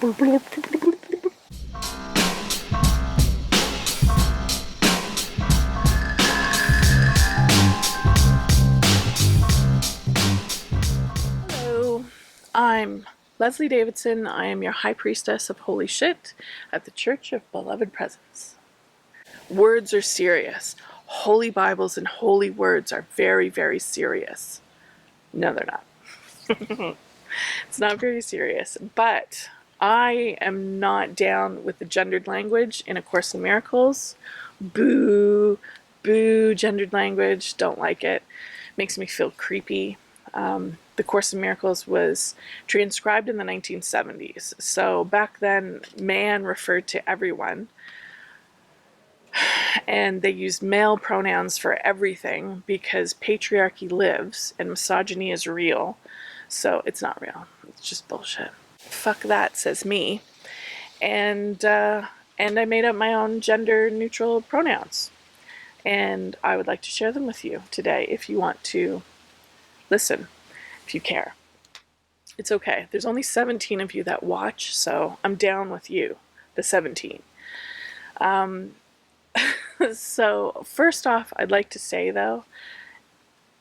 Hello, I'm Leslie Davidson. I am your High Priestess of Holy Shit at the Church of Beloved Presence. Words are serious. Holy Bibles and holy words are very, very serious. No, they're not. It's not very serious, but I am not down with the gendered language in A Course in Miracles. Boo, boo, gendered language. Don't like it. Makes me feel creepy. The Course in Miracles was transcribed in the 1970s. So back then, man referred to everyone. And they used male pronouns for everything because patriarchy lives and misogyny is real. So it's not real. It's just bullshit. Fuck that, says me. And I made up my own gender neutral pronouns. And I would like to share them with you today if you want to listen, if you care. It's okay. There's only 17 of you that watch, so I'm down with you, the 17. So first off, I'd like to say though,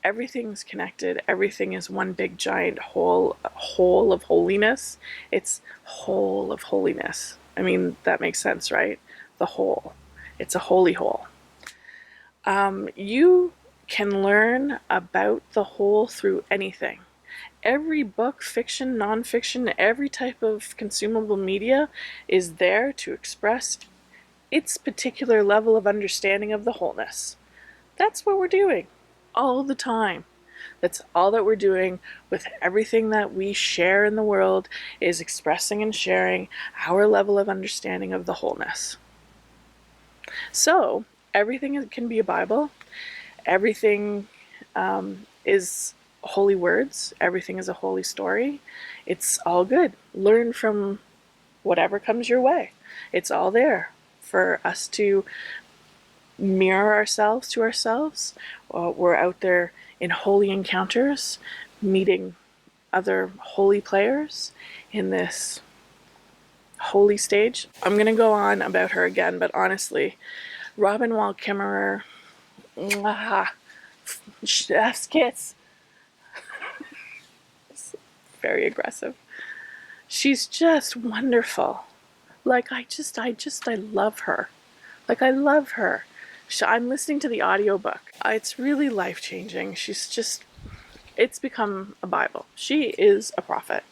everything's connected. Everything is one big giant whole of holiness. It's whole of holiness. I mean, that makes sense, right? The whole. It's a holy whole. You can learn about the whole through anything. Every book, fiction, nonfiction, every type of consumable media is there to express its particular level of understanding of the wholeness. That's what we're doing all the time. That's all that we're doing with everything that we share in the world, is expressing and sharing our level of understanding of the wholeness. So everything can be a Bible. Everything is holy words. Everything is a holy story. It's all good. Learn from whatever comes your way. It's all there for us to mirror ourselves to ourselves. We're out there in holy encounters, meeting other holy players in this holy stage. I'm going to go on about her again, but honestly, Robin Wall Kimmerer, chef's kiss. Very aggressive. She's just wonderful. Like, I love her. Like, I love her. I'm listening to the audiobook. It's really life-changing. It's become a Bible. She is a prophet.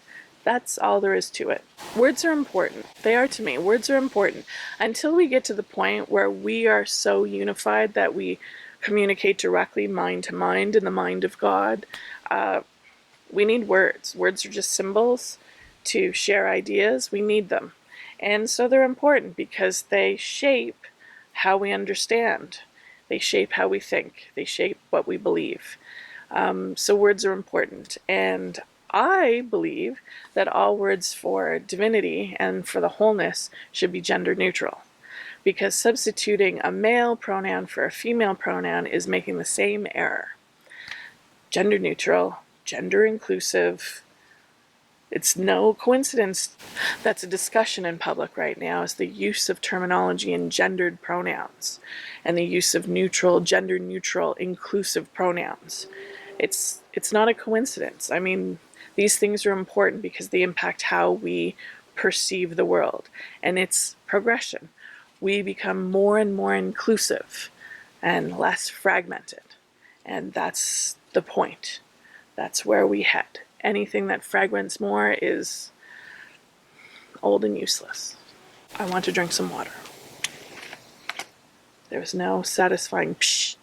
That's all there is to it. Words are important. They are to me. Words are important. Until we get to the point where we are so unified that we communicate directly mind to mind in the mind of God, we need words. Words are just symbols to share ideas. We need them. And so they're important because they shape how we understand. They shape how we think. They shape what we believe. So words are important. And I believe that all words for divinity and for the wholeness should be gender neutral. Because substituting a male pronoun for a female pronoun is making the same error. Gender neutral, gender inclusive. It's no coincidence that's a discussion in public right now, is the use of terminology in gendered pronouns and the use of neutral, gender neutral, inclusive pronouns. It's not a coincidence. I mean, these things are important because they impact how we perceive the world, and it's progression. We become more and more inclusive and less fragmented, and that's the point. That's where we head. Anything that fragments more is old and useless. I want to drink some water. There's no satisfying psh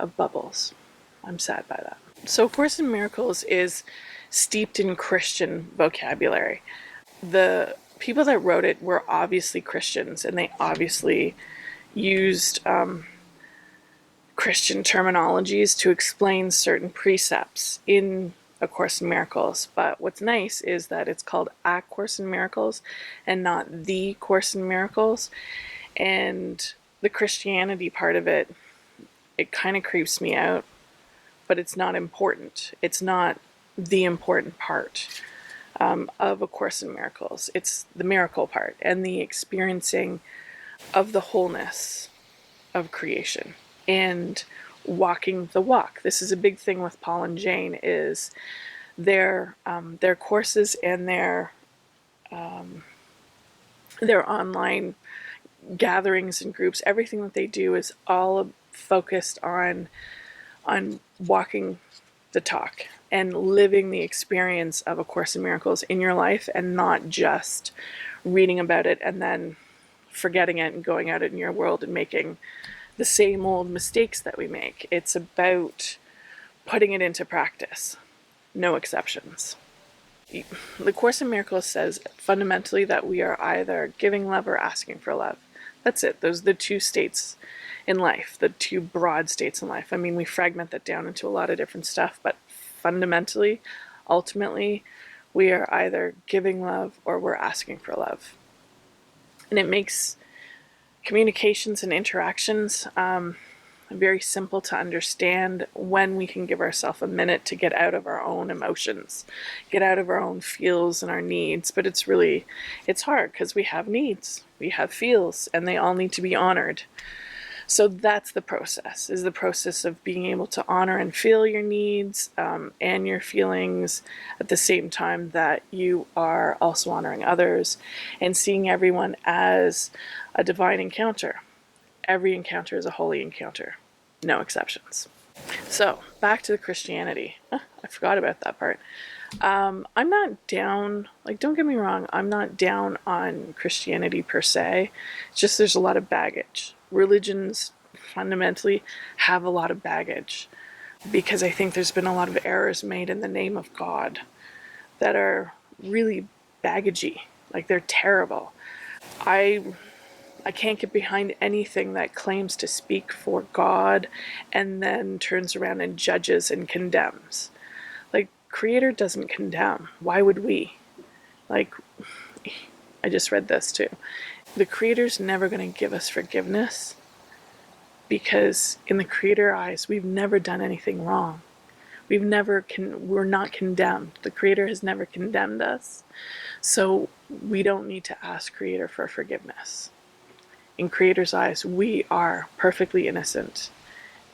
of bubbles. I'm sad by that. So Course in Miracles is steeped in Christian vocabulary. The people that wrote it were obviously Christians, and they obviously used Christian terminologies to explain certain precepts in A Course in Miracles. But what's nice is that it's called A Course in Miracles and not The Course in Miracles. And the Christianity part of it, it kind of creeps me out, but it's not important. It's not the important part. of A Course in Miracles. It's the miracle part and the experiencing of the wholeness of creation and walking the walk. This is a big thing with Paul and Jane, is their courses and their online gatherings and groups. Everything that they do is all focused on walking the talk and living the experience of A Course in Miracles in your life, and not just reading about it and then forgetting it and going out in your world and making the same old mistakes that we make. It's about putting it into practice. No exceptions. The Course in Miracles says fundamentally that we are either giving love or asking for love. That's it. Those are the two states in life, the two broad states in life. I mean, we fragment that down into a lot of different stuff, but fundamentally, ultimately, we are either giving love or we're asking for love. And it makes communications and interactions very simple to understand when we can give ourselves a minute to get out of our own emotions, get out of our own feels and our needs. But it's hard because we have needs, we have feels, and they all need to be honored. So that's the process, is the process of being able to honor and feel your needs and your feelings at the same time that you are also honoring others and seeing everyone as a divine encounter. Every encounter is a holy encounter. No exceptions. So, back to the Christianity. I forgot about that part. I'm not down, don't get me wrong, I'm not down on Christianity per se. It's just there's a lot of baggage. Religions fundamentally have a lot of baggage because I think there's been a lot of errors made in the name of God that are really baggagey. They're terrible. I can't get behind anything that claims to speak for God and then turns around and judges and condemns. Creator doesn't condemn. Why would we? I just read this too. The Creator's never going to give us forgiveness because in the Creator eyes, we've never done anything wrong. We're not condemned. The Creator has never condemned us. So we don't need to ask Creator for forgiveness. In Creator's eyes, we are perfectly innocent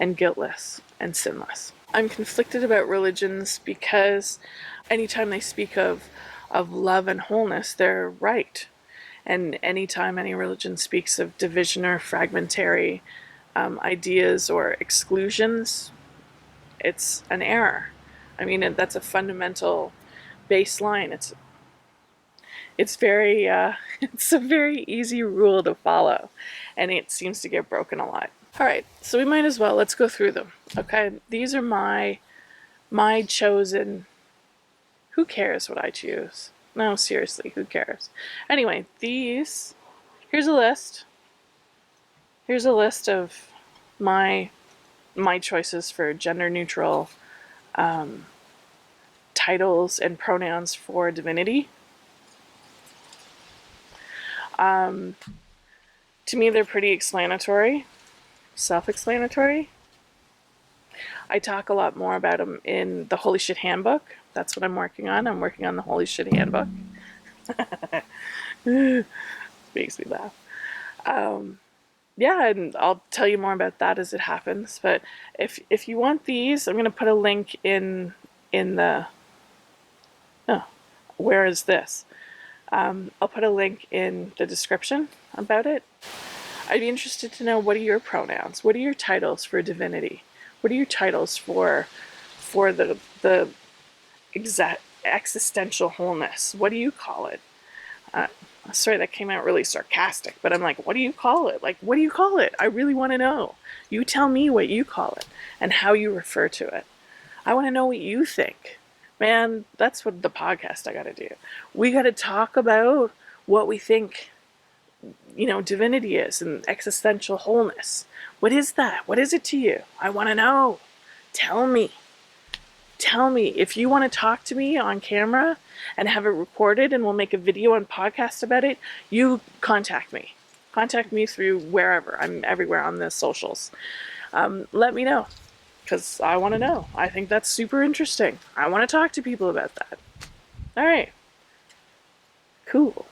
and guiltless and sinless. I'm conflicted about religions because anytime they speak of love and wholeness, they're right. And anytime any religion speaks of division or fragmentary ideas or exclusions, it's an error. I mean, that's a fundamental baseline. It's very it's a very easy rule to follow, and it seems to get broken a lot. All right, so we might as well, let's go through them. Okay, these are my chosen. Who cares what I choose? No, seriously, who cares? Anyway, here's a list. Here's a list of my choices for gender neutral titles and pronouns for divinity. To me, they're pretty explanatory. Self-explanatory. I talk a lot more about them in the Holy Shit Handbook. That's what I'm working on. I'm working on the Holy Shit Handbook. Makes me laugh. Yeah, and I'll tell you more about that as it happens. But if you want these, I'm going to put a link in the... Oh, where is this? I'll put a link in the description about it. I'd be interested to know, what are your pronouns? What are your titles for divinity? What are your titles for the exact existential wholeness? What do you call it? Sorry, that came out really sarcastic, but I'm like, what do you call it? What do you call it? I really want to know. You tell me what you call it and how you refer to it. I want to know what you think. Man, that's what the podcast I got to do. We got to talk about what we think divinity is and existential wholeness. What is that? What is it to you? I want to know. Tell me. If you want to talk to me on camera and have it recorded and we'll make a video and podcast about it, you contact me. Contact me through wherever. I'm everywhere on the socials. Let me know, because I want to know. I think that's super interesting. I want to talk to people about that. All right. Cool.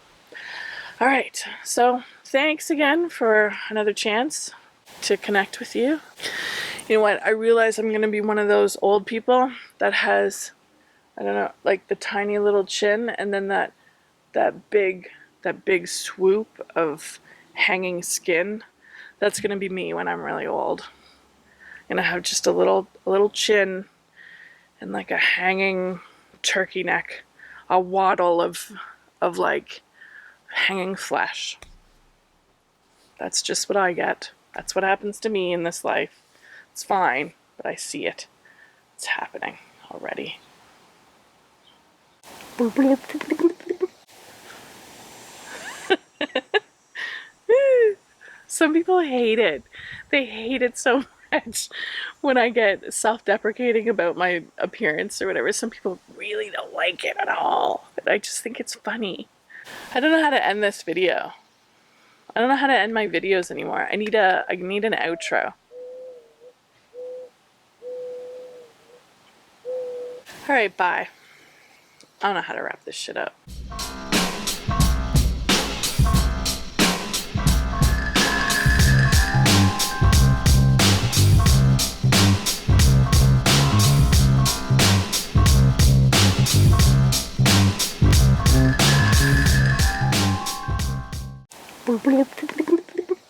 All right. So thanks again for another chance to connect with you. You know what? I realize I'm going to be one of those old people that has, I don't know, like the tiny little chin and then that big swoop of hanging skin. That's going to be me when I'm really old. I'm going to have just a little chin and like a hanging turkey neck, a waddle of like hanging flesh. That's just what I get. That's what happens to me in this life. It's fine, but I see it. It's happening already. Some people hate it. They hate it so much when I get self-deprecating about my appearance or whatever. Some people really don't like it at all. But I just think it's funny. I don't know how to end this video. I don't know how to end my videos anymore. I need an outro. Alright, bye. I don't know how to wrap this shit up. Bloop, bloop, bloop, bloop.